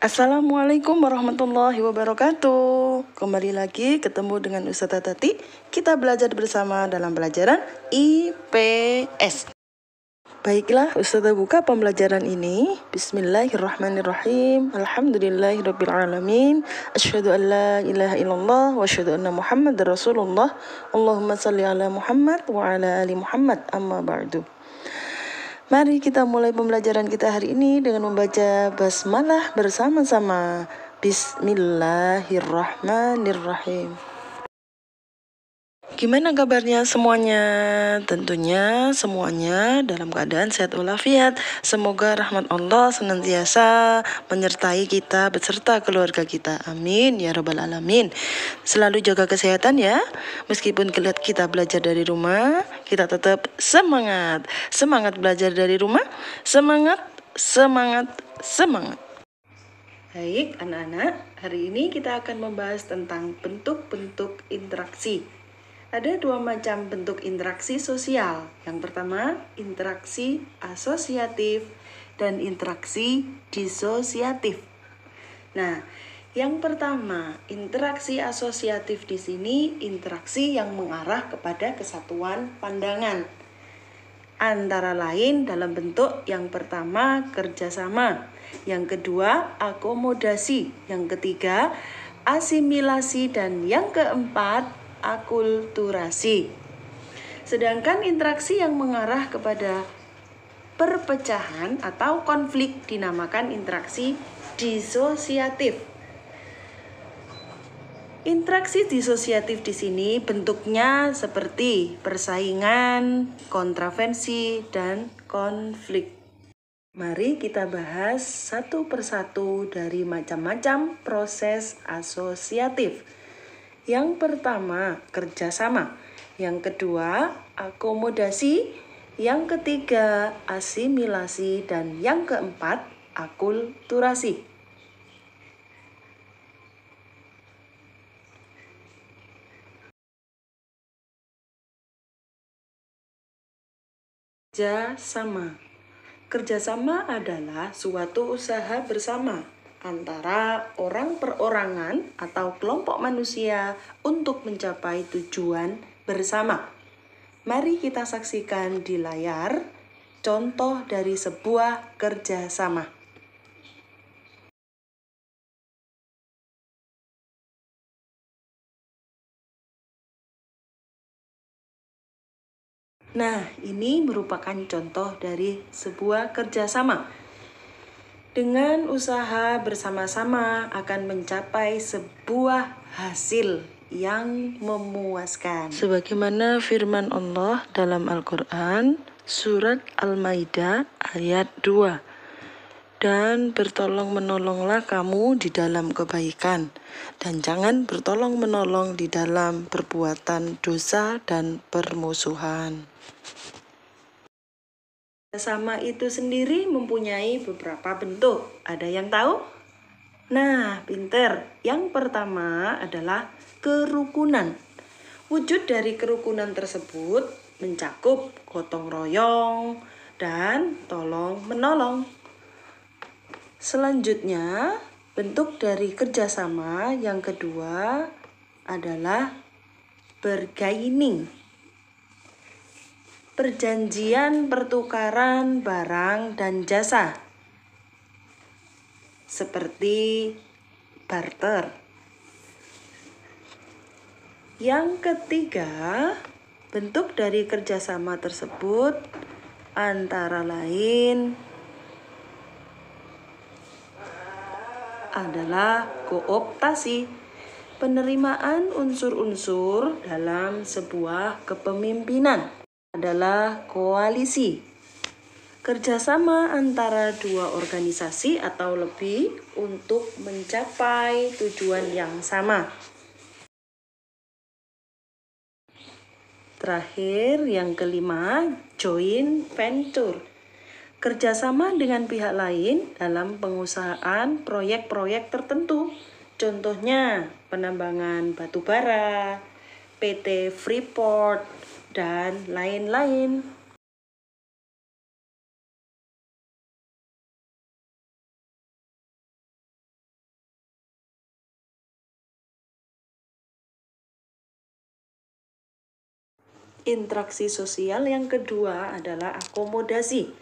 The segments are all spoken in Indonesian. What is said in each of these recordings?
Assalamualaikum warahmatullahi wabarakatuh. Kembali lagi ketemu dengan Ustazah Tati. Kita belajar bersama dalam pelajaran IPS. Baiklah, Ustazah buka pembelajaran ini. Bismillahirrahmanirrahim. Alhamdulillahirrabbilalamin. Asyhadu an la ilaha illallah wa asyhadu anna Muhammadar Rasulullah. Allahumma salli ala Muhammad wa ala ali Muhammad. Amma ba'du. Mari kita mulai pembelajaran kita hari ini dengan membaca basmalah bersama-sama. Bismillahirrahmanirrahim. Gimana kabarnya semuanya? Tentunya semuanya dalam keadaan sehat walafiat. Semoga rahmat Allah senantiasa menyertai kita beserta keluarga kita. Amin ya rabbal alamin. Selalu jaga kesehatan ya. Meskipun kita belajar dari rumah, kita tetap semangat. Semangat belajar dari rumah. Semangat, semangat, semangat. Baik anak-anak, hari ini kita akan membahas tentang bentuk-bentuk interaksi. Ada dua macam bentuk interaksi sosial. Yang pertama, interaksi asosiatif dan interaksi disosiatif. Nah, yang pertama, interaksi asosiatif di sini interaksi yang mengarah kepada kesatuan pandangan. Antara lain dalam bentuk yang pertama kerjasama, yang kedua akomodasi, yang ketiga asimilasi, dan yang keempat akulturasi. Sedangkan interaksi yang mengarah kepada perpecahan atau konflik dinamakan interaksi disosiatif. Interaksi disosiatif di sini bentuknya seperti persaingan, kontravensi, dan konflik. Mari kita bahas satu persatu dari macam-macam proses asosiatif. Yang pertama, kerjasama. Yang kedua, akomodasi. Yang ketiga, asimilasi. Dan yang keempat, akulturasi. Kerjasama. Kerjasama adalah suatu usaha bersama antara orang perorangan atau kelompok manusia untuk mencapai tujuan bersama. Mari kita saksikan di layar contoh dari sebuah kerjasama. Nah, ini merupakan contoh dari sebuah kerjasama. Dengan usaha bersama-sama akan mencapai sebuah hasil yang memuaskan. Sebagaimana firman Allah dalam Al-Quran, surat Al-Maidah ayat 2. Dan bertolong-menolonglah kamu di dalam kebaikan, dan jangan bertolong-menolong di dalam perbuatan dosa dan permusuhan. Kerjasama itu sendiri mempunyai beberapa bentuk. Ada yang tahu? Nah, pinter. Yang pertama adalah kerukunan. Wujud dari kerukunan tersebut mencakup gotong royong dan tolong menolong. Selanjutnya, bentuk dari kerjasama yang kedua adalah bargaining. Perjanjian pertukaran barang dan jasa, seperti barter. Yang ketiga, bentuk dari kerjasama tersebut antara lain adalah kooptasi, penerimaan unsur-unsur dalam sebuah kepemimpinan. Adalah koalisi, kerjasama antara dua organisasi atau lebih untuk mencapai tujuan yang sama. Terakhir, yang kelima, joint venture, kerjasama dengan pihak lain dalam pengusahaan proyek-proyek tertentu. Contohnya penambangan batu bara, PT Freeport, dan lain-lain. Interaksi sosial yang kedua adalah akomodasi.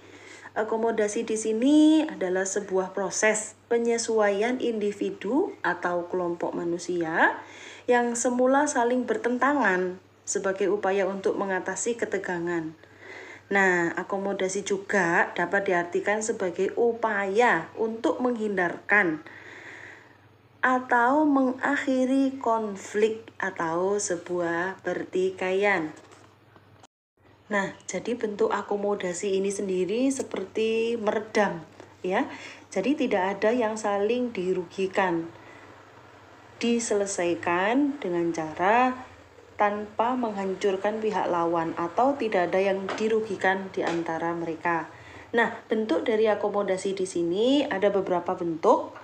Akomodasi di sini adalah sebuah proses penyesuaian individu atau kelompok manusia yang semula saling bertentangan sebagai upaya untuk mengatasi ketegangan. Nah, akomodasi juga dapat diartikan sebagai upaya untuk menghindarkan atau mengakhiri konflik atau sebuah pertikaian. Nah, jadi bentuk akomodasi ini sendiri seperti meredam, ya. Jadi tidak ada yang saling dirugikan. Diselesaikan dengan cara tanpa menghancurkan pihak lawan atau tidak ada yang dirugikan di antara mereka. Nah, bentuk dari akomodasi di sini ada beberapa bentuk.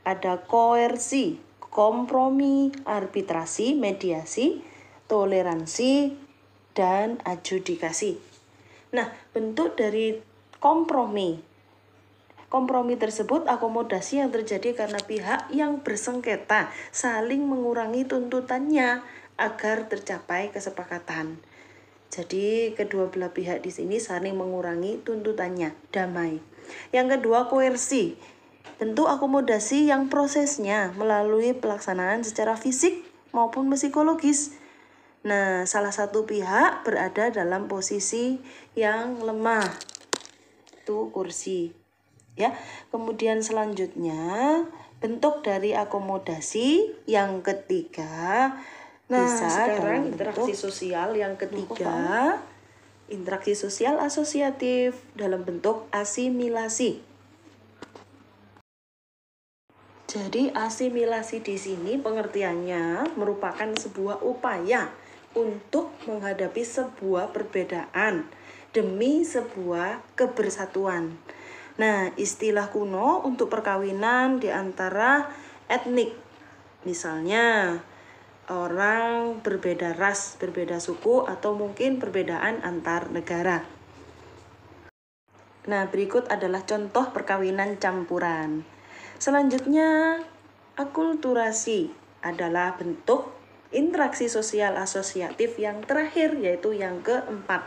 Ada koersi, kompromi, arbitrasi, mediasi, toleransi, dan adjudikasi. Nah, bentuk dari kompromi. Kompromi tersebut akomodasi yang terjadi karena pihak yang bersengketa saling mengurangi tuntutannya agar tercapai kesepakatan. Jadi kedua belah pihak di sini saling mengurangi tuntutannya, damai. Yang kedua, koersi. Bentuk akomodasi yang prosesnya melalui pelaksanaan secara fisik maupun psikologis. Nah, salah satu pihak berada dalam posisi yang lemah. Itu kursi. Ya. Kemudian selanjutnya, bentuk dari akomodasi yang ketiga. Nah, bisa sekarang interaksi sosial yang ketiga. Interaksi sosial asosiatif dalam bentuk asimilasi. Jadi asimilasi di sini pengertiannya merupakan sebuah upaya untuk menghadapi sebuah perbedaan demi sebuah kebersatuan. Nah, istilah kuno untuk perkawinan di antara etnik. Misalnya, orang berbeda ras, berbeda suku, atau mungkin perbedaan antar negara. Nah, berikut adalah contoh perkawinan campuran. Selanjutnya, akulturasi adalah bentuk interaksi sosial asosiatif yang terakhir, yaitu yang keempat.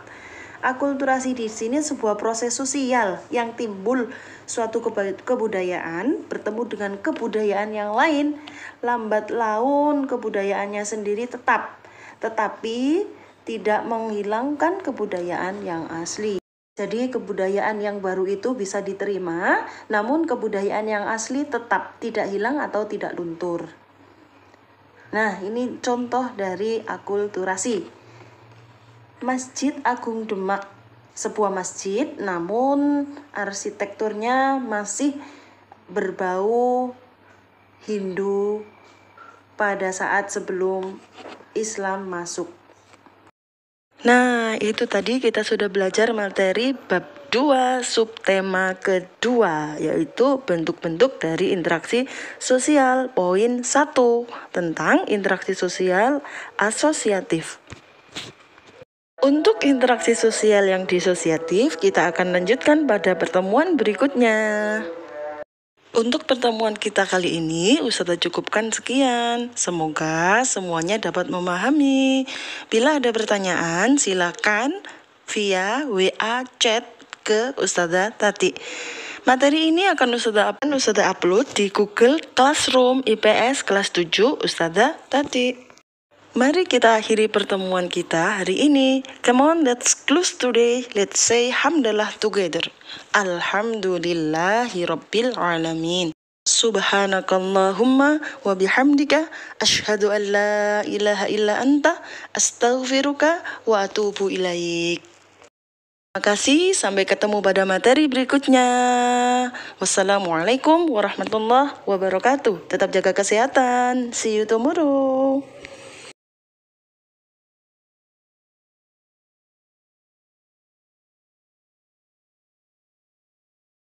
Akulturasi di sini sebuah proses sosial yang timbul suatu kebudayaan bertemu dengan kebudayaan yang lain. Lambat laun kebudayaannya sendiri tetap, tetapi tidak menghilangkan kebudayaan yang asli. Jadi kebudayaan yang baru itu bisa diterima, namun kebudayaan yang asli tetap tidak hilang atau tidak luntur. Nah, ini contoh dari akulturasi. Masjid Agung Demak, sebuah masjid namun arsitekturnya masih berbau Hindu pada saat sebelum Islam masuk. Nah, itu tadi kita sudah belajar materi bab 2 subtema kedua, yaitu bentuk-bentuk dari interaksi sosial. Poin 1 tentang interaksi sosial asosiatif. Untuk interaksi sosial yang disosiatif, kita akan lanjutkan pada pertemuan berikutnya. Untuk pertemuan kita kali ini, Ustazah cukupkan sekian. Semoga semuanya dapat memahami. Bila ada pertanyaan, silakan via WA chat ke Ustazah Tati. Materi ini akan Ustazah upload di Google Classroom IPS kelas 7 Ustazah Tati. Mari kita akhiri pertemuan kita hari ini. Come on, let's close today. Let's say hamdalah together. Alhamdulillahi rabbil alamin. Subhanakallahumma wa bihamdika asyhadu an la ilaha illa anta astaghfiruka wa atubu ilaik. Terima kasih, sampai ketemu pada materi berikutnya. Wassalamualaikum warahmatullahi wabarakatuh. Tetap jaga kesehatan. See you tomorrow.